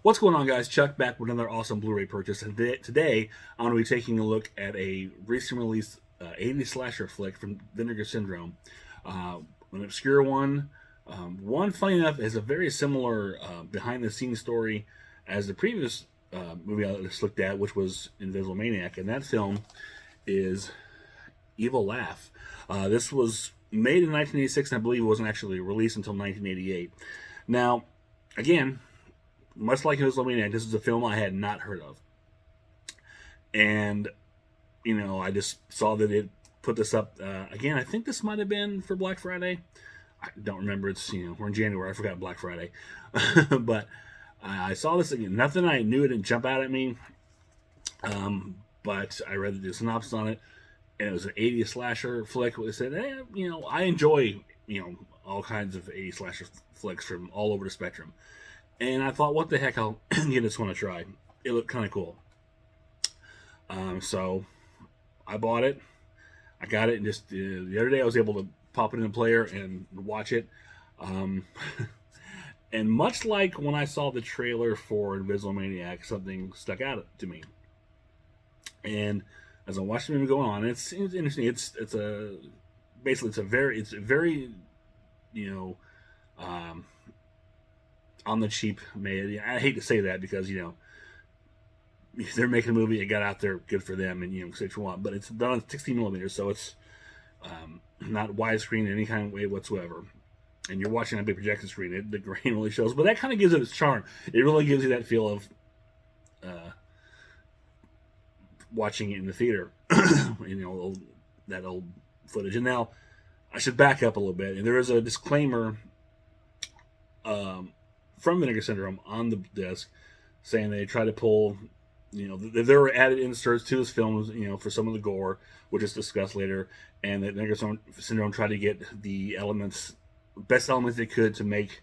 What's going on, guys? Chuck back with another awesome Blu-ray purchase. And today, I'm going to be taking a look at a recently released 80s slasher flick from Vinegar Syndrome. Uh, an obscure one. One, funny enough, is a very similar behind-the-scenes story as the previous movie I just looked at, which was Invisible Maniac. And that film is Evil Laugh. This was made in 1986, and I believe it wasn't actually released until 1988. Now, again, much like Invisible Maniac, this is a film I had not heard of. And, I just saw that it put this up. Again, I think this might have been for Black Friday. I don't remember. It's, we're in January. I forgot Black Friday. But I saw this again. Nothing I knew, it didn't jump out at me. But I read the synopsis on it, and it was an 80s slasher flick. It said, I enjoy, all kinds of 80s slasher flicks from all over the spectrum. And I thought, what the heck, I'll give this one a try. It looked kind of cool. So I bought it. I got it, and just the other day I was able to pop it in the player and watch it. Um, and much like when I saw the trailer for Invisible Maniac, something stuck out to me. And as I watched the movie go on, it's interesting. It's a basically it's a very um, on the cheap made. I hate to say that because they're making a movie. It got out there, good for them, and say what you want. But it's done on 16 millimeters, so it's not widescreen in any kind of way whatsoever. And you're watching on a big projection screen. The grain really shows, but that kind of gives it its charm. It really gives you that feel of watching it in the theater. That old footage. And now I should back up a little bit. And there is a disclaimer from Vinegar Syndrome on the disc saying they try to pull, there were added inserts to this film, for some of the gore, which is discussed later, and that Vinegar Syndrome tried to get the best elements they could to make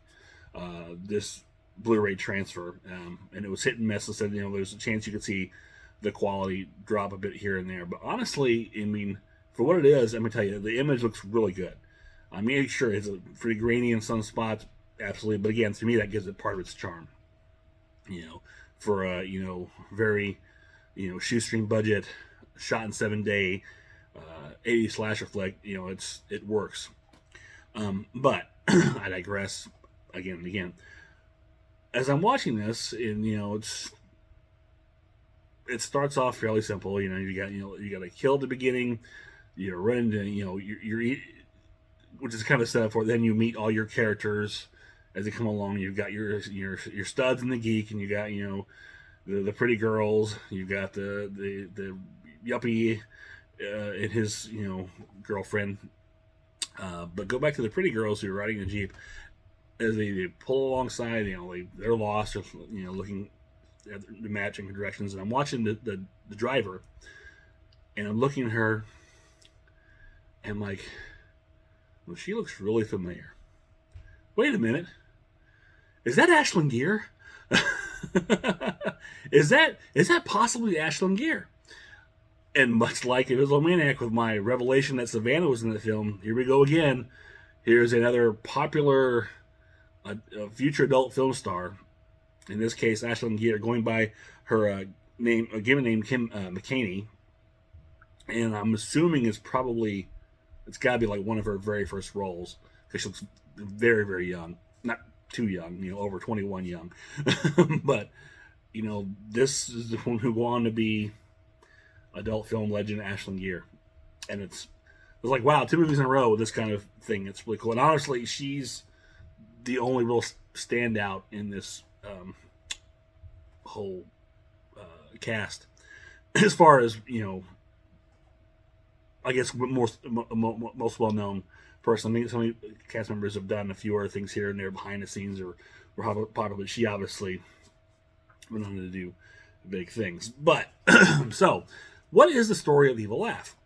this Blu-ray transfer, and it was hit and miss. So said, there's a chance you could see the quality drop a bit here and there, but honestly, I mean, for what it is, I'm gonna tell you, the image looks really good. I mean, sure, it's pretty grainy in some spots, absolutely, but again, to me, that gives it part of its charm. For a very shoestring budget, shot in 7 day, 80 slasher flick, it works. But I digress again and again. As I'm watching this, and it starts off fairly simple. You got a kill at the beginning. You're running to you're which is kind of set up for it. Then you meet all your characters as they come along. You've got your studs and the geek, and you got the pretty girls. You've got the yuppie and his girlfriend. But go back to the pretty girls who are riding the jeep as they pull alongside. They're lost, looking at the matching directions. And I'm watching the driver, and I'm looking at her, and I'm like, well, she looks really familiar. Wait a minute. Is that Ashland Gear? is that possibly Ashland Gear? And much like it was a Maniac with my revelation that Savannah was in the film, here we go again. Here's another popular future adult film star. In this case, Ashland Gear, going by her given name Kim McKinney, and I'm assuming it's got to be like one of her very first roles because she looks very, very young, not too young, over 21 young. But this is the one who go on to be adult film legend Ashland Gear, and it's like, wow, 2 movies in a row with this kind of thing. It's really cool, and honestly, she's the only real standout in this whole cast, as far as I guess most well known person. I mean, some cast members have done a few other things here and there behind the scenes, or popular, but she obviously went on to do big things. But so, what is the story of Evil Laugh?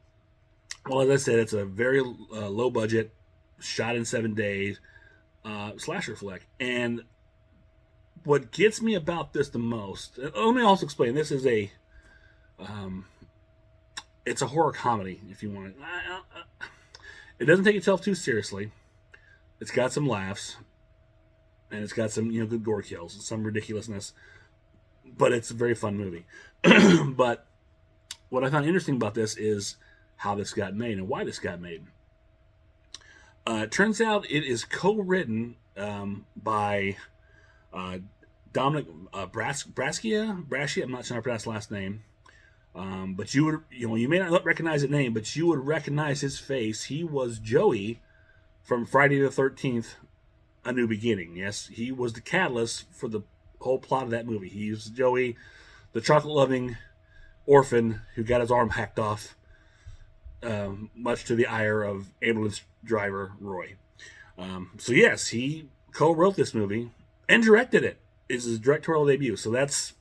Well, as I said, it's a very low budget, shot in 7 days slasher flick. And what gets me about this the most, let me also explain. This is it's a horror comedy, if you want it. It doesn't take itself too seriously. It's got some laughs, and it's got some good gore kills, some ridiculousness. but it's a very fun movie. But what I found interesting about this is how this got made and why this got made. It turns out it is co-written by uh, Dominic Brascia. I'm not sure how to pronounce his last name. But you may not recognize his name, but you would recognize his face. He was Joey from Friday the 13th, A New Beginning. Yes, he was the catalyst for the whole plot of that movie. He was Joey, the chocolate-loving orphan who got his arm hacked off, much to the ire of ambulance driver Roy. So yes, he co-wrote this movie and directed it. It's his directorial debut. So that's,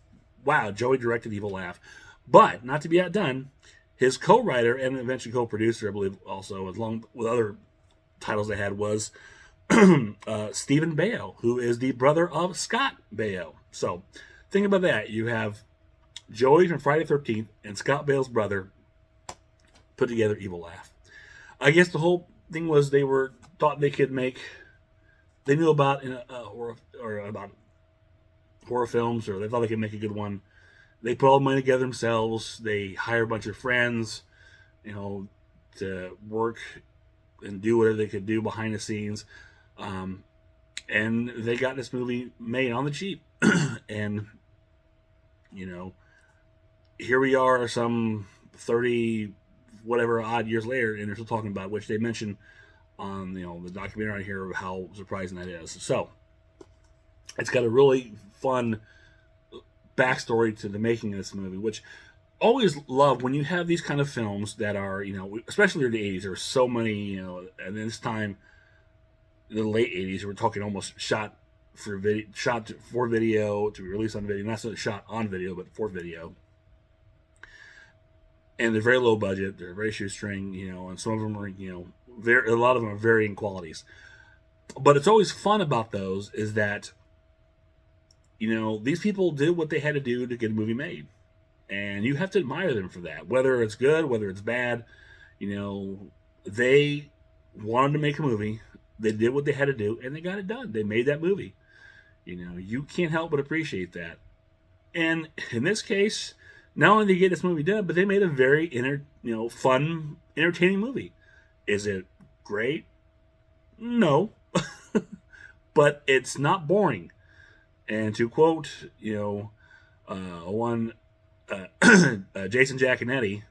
wow, Joey directed Evil Laugh. But, not to be outdone, his co-writer and eventually co-producer, I believe also, along with other titles they had, was Stephen Baio, who is the brother of Scott Baio. So, think about that. You have Joey from Friday the 13th and Scott Baio's brother put together Evil Laugh. I guess the whole thing was they knew about about horror films, or they thought they could make a good one. They put all the money together themselves. They hire a bunch of friends, to work and do whatever they could do behind the scenes. And they got this movie made on the cheap. And, here we are some 30 whatever odd years later, and they're still talking about it, which they mention on, the documentary on here of how surprising that is. So, it's got a really fun backstory to the making of this movie, which always love when you have these kind of films that are, especially in the 80s, there were so many, and this time, in the late 80s, we're talking almost shot for video to be released on video, not so shot on video, but for video. And they're very low budget, they're very shoestring, and some of them are, a lot of them are varying qualities. But it's always fun about those is that, these people did what they had to do to get a movie made. And you have to admire them for that. Whether it's good, whether it's bad, they wanted to make a movie. They did what they had to do, and they got it done. They made that movie. You can't help but appreciate that. And in this case, not only did they get this movie done, but they made a very fun, entertaining movie. Is it great? No. But it's not boring. And to quote, Jason Jaconetti,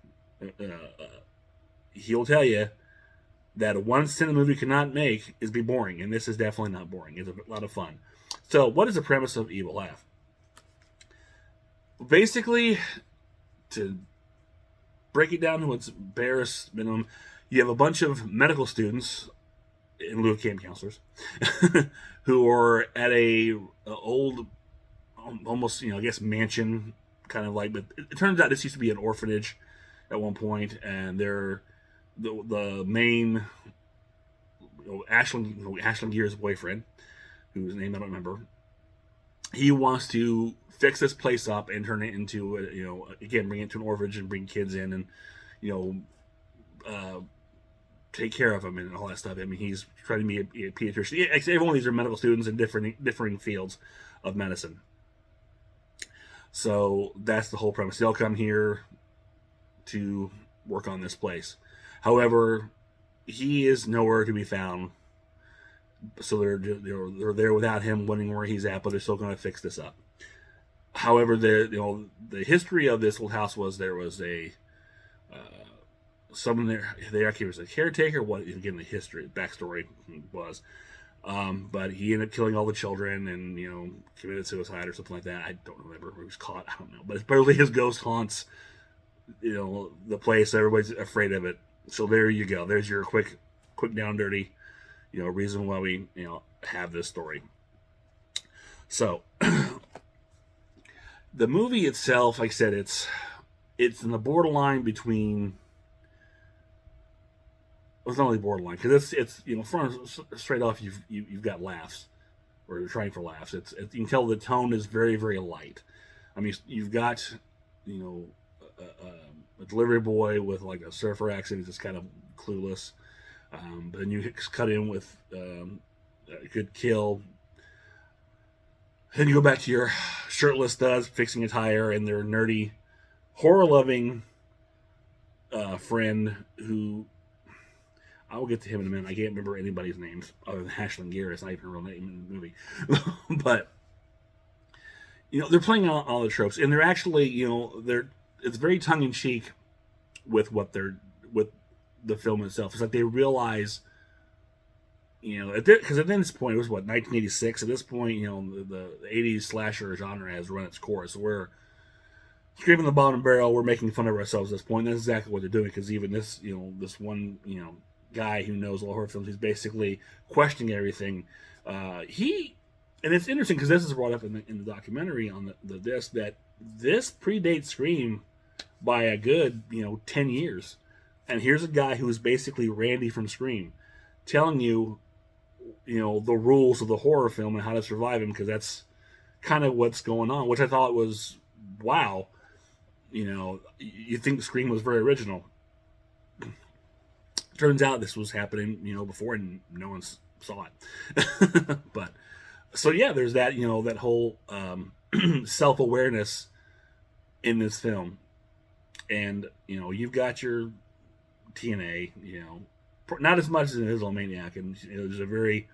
he'll tell you that one sin a movie cannot make is be boring, and this is definitely not boring. It's a lot of fun. So, what is the premise of Evil Laugh? Basically, to break it down to its barest minimum, you have a bunch of medical students, in lieu of camp counselors, who are at a old, almost, mansion, kind of like, but it turns out this used to be an orphanage at one point, and they're the main, Ashland Gear's boyfriend, whose name I don't remember, he wants to fix this place up and turn it into, bring it to an orphanage and bring kids in and, take care of them and all that stuff. I mean, he's trying to be a pediatrician. Yeah, every one of these are medical students in differing fields of medicine. So that's the whole premise. They'll come here to work on this place. However, he is nowhere to be found. So they're there without him, wondering where he's at, but they're still going to fix this up. However, the history of this old house was there was a someone there actually was a caretaker. What again the backstory was, but he ended up killing all the children and committed suicide or something like that. I don't remember. He was caught. I don't know, but apparently his ghost haunts the place. Everybody's afraid of it. So there you go. There's your quick down dirty reason why we have this story. So the movie itself, like I said, it's in the borderline between. It's not really borderline because it's straight off you've got laughs, or you're trying for laughs. You can tell the tone is very, very light. I mean, you've got a delivery boy with like a surfer accent, he's just kind of clueless. But then you cut in with a good kill. Then you go back to your shirtless studs fixing a tire and their nerdy, horror-loving friend who I will get to him in a minute. I can't remember anybody's names other than Ashland Gear. It's not even a real name in the movie, but they're playing all the tropes, and they're actually they're it's very tongue in cheek with what they're with the film itself. It's like they realize because at this point it was what 1986. At this point, the 80s slasher genre has run its course. We're screaming the bottom barrel. We're making fun of ourselves at this point. And that's exactly what they're doing because even this this one guy who knows all horror films, he's basically questioning everything. He and it's interesting because this is brought up in the documentary on the disc that this predates Scream by a good 10 years. And here's a guy who is basically Randy from Scream telling you the rules of the horror film and how to survive him, because that's kind of what's going on, which I thought was wow. You think Scream was very original. Turns out this was happening before and no one saw it. But so yeah, there's that that whole self-awareness in this film. And you've got your TNA, not as much as an Invisible Maniac, and there's a very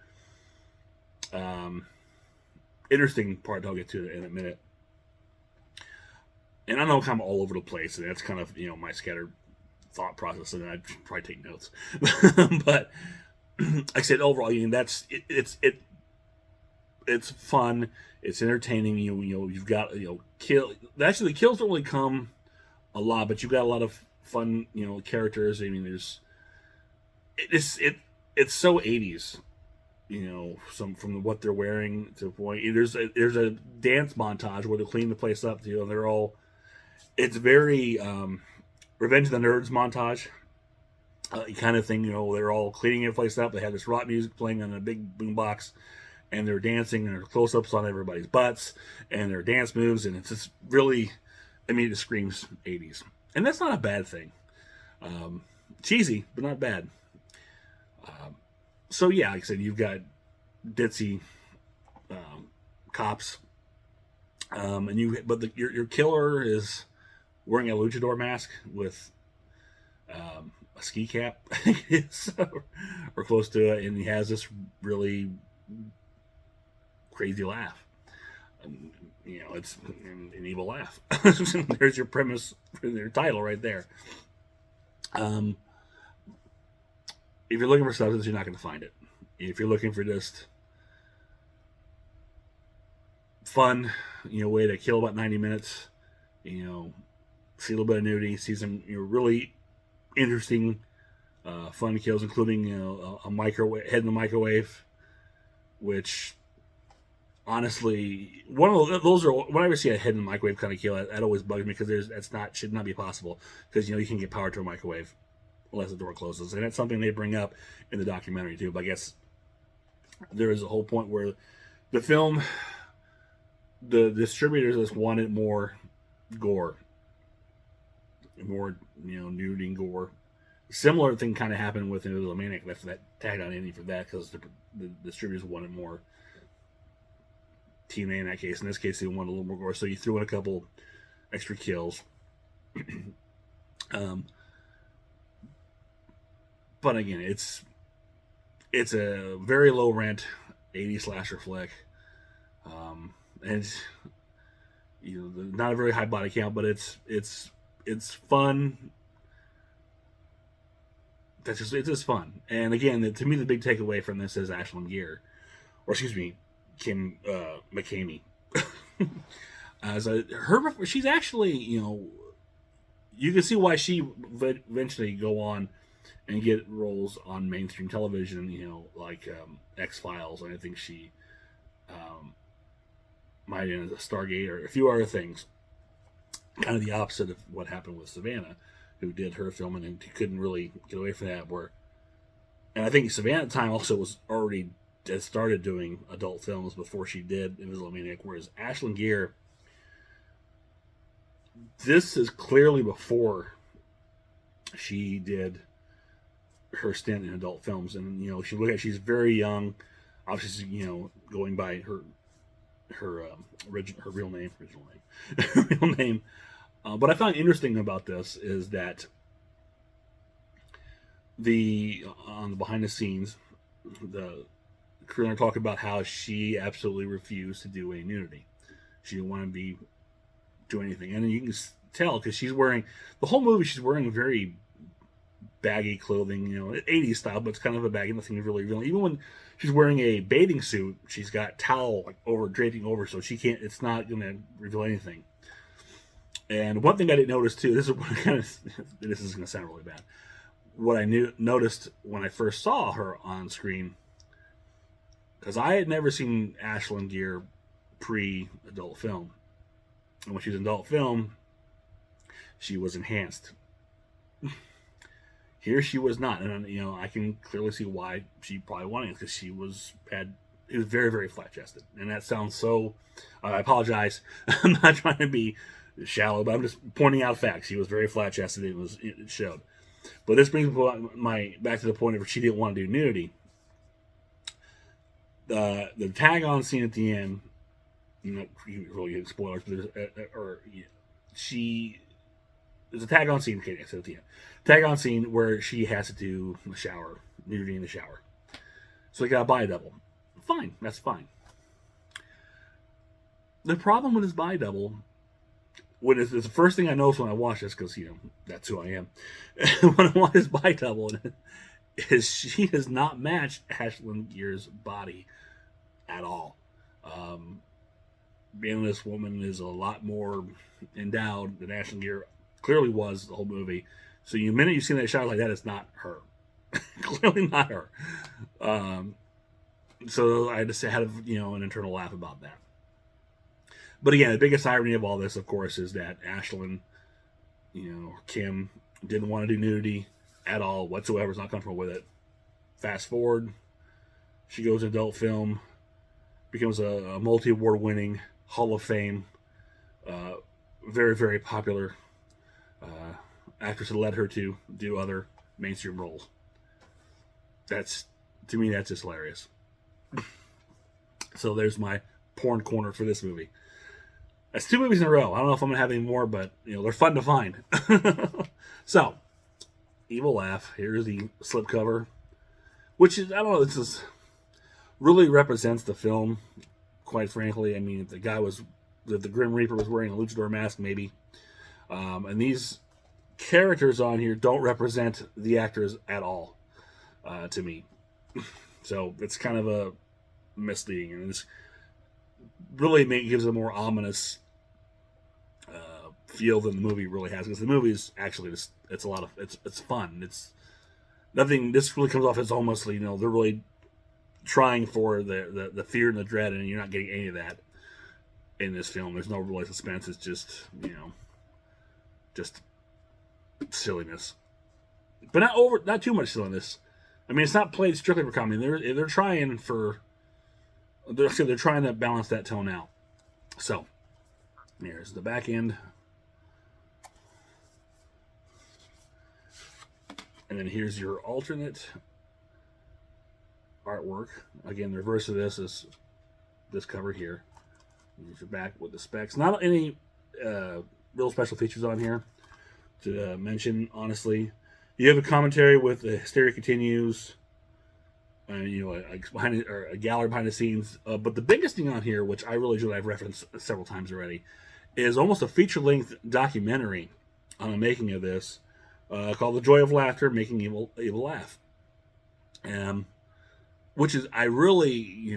interesting part I'll get to in a minute. And I know I'm kind of all over the place, and that's kind of my scattered thought process, and I'd probably take notes. But like I said, overall, it's fun, it's entertaining. You've got kill. Actually, the kills don't really come a lot, but you've got a lot of fun characters. I mean, it's so 80s. Some from what they're wearing to the point. There's a dance montage where they clean the place up. They're all. It's very Revenge of the Nerds montage kind of thing. They're all cleaning the place up. They have this rock music playing on a big boombox, and they're dancing, and there's close-ups on everybody's butts and their dance moves, and it's just really, it screams 80s, and that's not a bad thing. Cheesy, but not bad. So yeah, like I said, you've got ditzy cops, and your killer is wearing a luchador mask with a ski cap, I think it is, or close to it, and he has this really crazy laugh. It's an evil laugh. There's your premise for your title right there. If you're looking for substance, you're not going to find it. If you're looking for just fun, way to kill about 90 minutes, see a little bit of nudity, see some really interesting, fun kills, including a microwave head in the microwave, which honestly, one of those are whenever I see a head in the microwave kind of kill, that always bugs me because should not be possible, because you can get power to a microwave unless the door closes, and that's something they bring up in the documentary too. But I guess there is a whole point where the film, the distributors just wanted more gore, more nudity and gore. Similar thing kind of happened with Invisible Maniac. That's that tagged on Indy for that, because the distributors wanted more TNA in that case. In this case, they wanted a little more gore, so you threw in a couple extra kills. But again, it's a very low rent 80s slasher flick, and not a very high body count, but it's fun. It's just fun. And again, to me, the big takeaway from this is Ashland Gear, or excuse me, Kim McCamey. She's actually you can see why she eventually go on and get roles on mainstream television, like X-Files, and I think she might end as a Stargate or a few other things. Kind of the opposite of what happened with Savannah, who did her film and couldn't really get away from that. And I think Savannah at the time also was already started doing adult films before she did Invisible Maniac, whereas Ashland Gear, this is clearly before she did her stint in adult films. And she's very young, obviously, going by her her real name, real name. What I found interesting about this is that on the behind the scenes, the creator talked about how she absolutely refused to do any nudity. She didn't want to be do anything, and you can tell because she's wearing the whole movie. She's wearing very baggy clothing, 80s style, but it's kind of a baggy, nothing really real. Even when she's wearing a bathing suit, she's got towel draping over, so she can't. It's not going to reveal anything. And one thing I didn't notice too, this is this is going to sound really bad. What I noticed when I first saw her on screen, because I had never seen Ashland Gear pre-adult film, and when she was in adult film, she was enhanced. Here she was not, and I can clearly see why she probably wanted it, because it was very, very flat chested, and that sounds so. I apologize. I'm not trying to be shallow, but I'm just pointing out facts. She was very flat chested. It showed. But this brings my back to the point of she didn't want to do nudity. The tag on scene at the end, really getting spoilers, but there's a tag on scene. Okay, I said at the end, tag on scene where she has to do the shower, nudity in the shower. So they got to buy a double. Fine, that's fine. The problem with this buy double, it's the first thing I noticed when I watched this, because that's who I am. When I watch this buy double, is she does not match Ashland Gear's body at all. Being this woman is a lot more endowed than Ashland Gear clearly was the whole movie. So the minute you see that shot like that, it's not her. Clearly not her. So I just had an internal laugh about that. But again, the biggest irony of all this, of course, is that Ashlyn, Kim, didn't want to do nudity at all whatsoever. Is not comfortable with it. Fast forward, she goes to adult film, becomes a multi-award winning Hall of Fame, very, very popular actress that led her to do other mainstream roles. To me, that's just hilarious. So there's my porn corner for this movie. That's 2 movies in a row. I don't know if I'm going to have any more, but, they're fun to find. So, Evil Laugh. Here's the slipcover. Which is, I don't know, this really represents the film, quite frankly. I mean, if the Grim Reaper was wearing a luchador mask, maybe. And these characters on here don't represent the actors at all, to me. So, it's kind of a misleading. And it's really gives a more ominous feel than the movie really has, because the movie is actually it's fun. It's nothing. This really comes off as almost they're really trying for the fear and the dread, and you're not getting any of that in this film. There's no real suspense. It's just just silliness, but not too much silliness. I mean, it's not played strictly for comedy. They're trying to balance that tone out. So here's the back end. And then here's your alternate artwork. Again, the reverse of this is this cover here. Here's your back with the specs. Not any real special features on here to mention, honestly. You have a commentary with the Hysteria Continues, a gallery behind the scenes. But the biggest thing on here, which I really enjoyed, I've referenced several times already, is almost a feature-length documentary on the making of this, called "The Joy of Laughter: Making Evil Laugh," which is I probably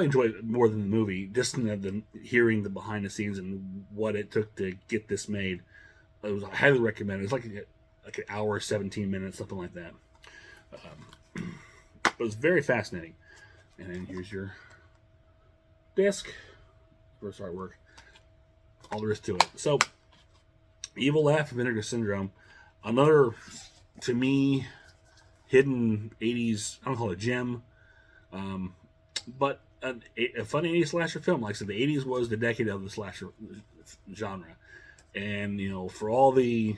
enjoyed it more than the movie, just than hearing the behind the scenes and what it took to get this made. I highly recommend it. It's like an hour, 17 minutes, something like that. It was very fascinating. And then here's your disc, first artwork. All there is to it. So, Evil Laugh, Vinegar Syndrome. Another, to me, hidden 80s, I don't call it gem, but a fun 80s slasher film. Like I said, the 80s was the decade of the slasher genre. And, for all the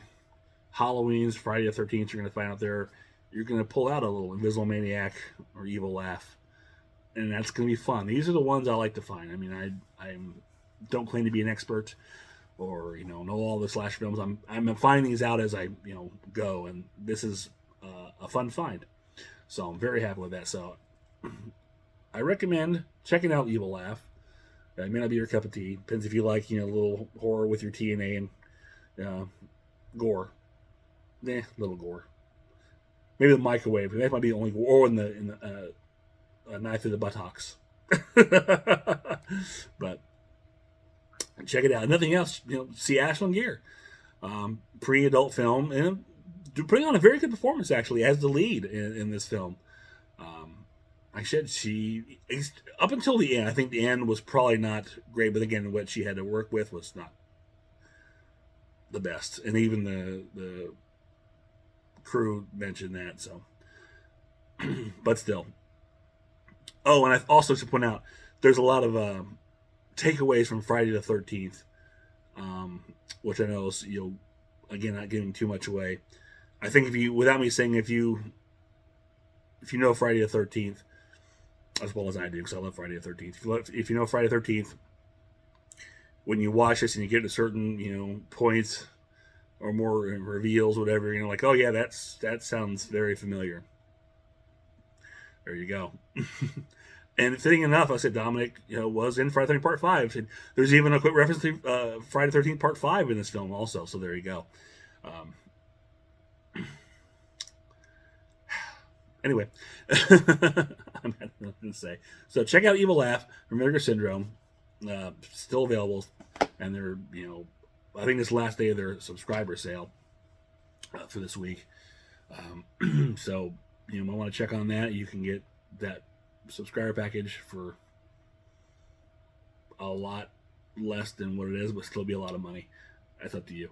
Halloweens, Friday the 13th, you're going to find out there, you're going to pull out a little Invisible Maniac or Evil Laugh and that's going to be fun. These are the ones I like to find. I mean, I don't claim to be an expert or know all the slash films. I'm finding these out as I go, and this is a fun find. So I'm very happy with that. So I recommend checking out Evil Laugh. It may not be your cup of tea. Depends if you like a little horror with your TNA and gore. Little gore. Maybe the microwave. That might be the only gore. Or in the knife through the buttocks. But check it out. Nothing else. See Ashland Gear, pre-adult film, and putting on a very good performance actually as the lead in this film. I said she up until the end. I think the end was probably not great, but again, what she had to work with was not the best, and even the crew mentioned that. So, but still. Oh, and I also should point out there's a lot of takeaways from Friday the 13th, which I know is again not giving too much away. I think without me saying, if you know Friday the 13th, as well as I do, because I love Friday the 13th. If you know Friday the 13th, when you watch this and you get to certain points or more reveals, whatever, like, oh yeah, that sounds very familiar. There you go. And fitting enough, I said Dominic was in Friday the 13th Part 5. And there's even a quick reference to Friday the 13th Part 5 in this film also. So there you go. Anyway, I'm not nothing to say. So check out Evil Laugh from Vinegar Syndrome. Still available, and they're I think this last day of their subscriber sale for this week. So you might want to check on that. You can get that subscriber package for a lot less than what it is, but still be a lot of money. That's up to you.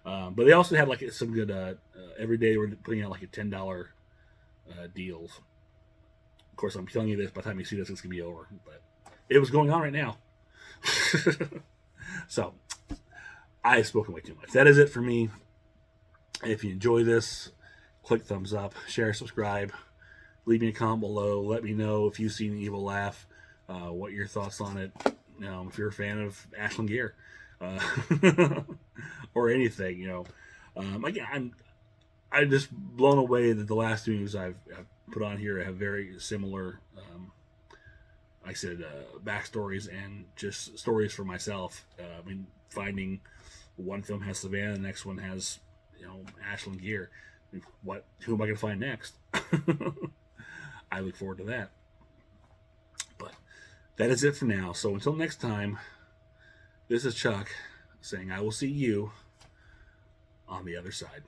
But they also have like some good every day we're putting out like a $10 deals. Of course, I'm telling you this by the time you see this, it's gonna be over. But it was going on right now. So I've spoken way too much. That is it for me. If you enjoy this, click thumbs up, share, subscribe, leave me a comment below. Let me know if you've seen Evil Laugh, what your thoughts on it. If you're a fan of Ashland Gear, or anything. Again, I'm just blown away that the last two movies I've put on here have very similar, like I said, backstories and just stories for myself. Finding one film has Savannah, the next one has, Ashland Gear. Who am I going to find next? I look forward to that. But that is it for now. So until next time, this is Chuck saying I will see you on the other side.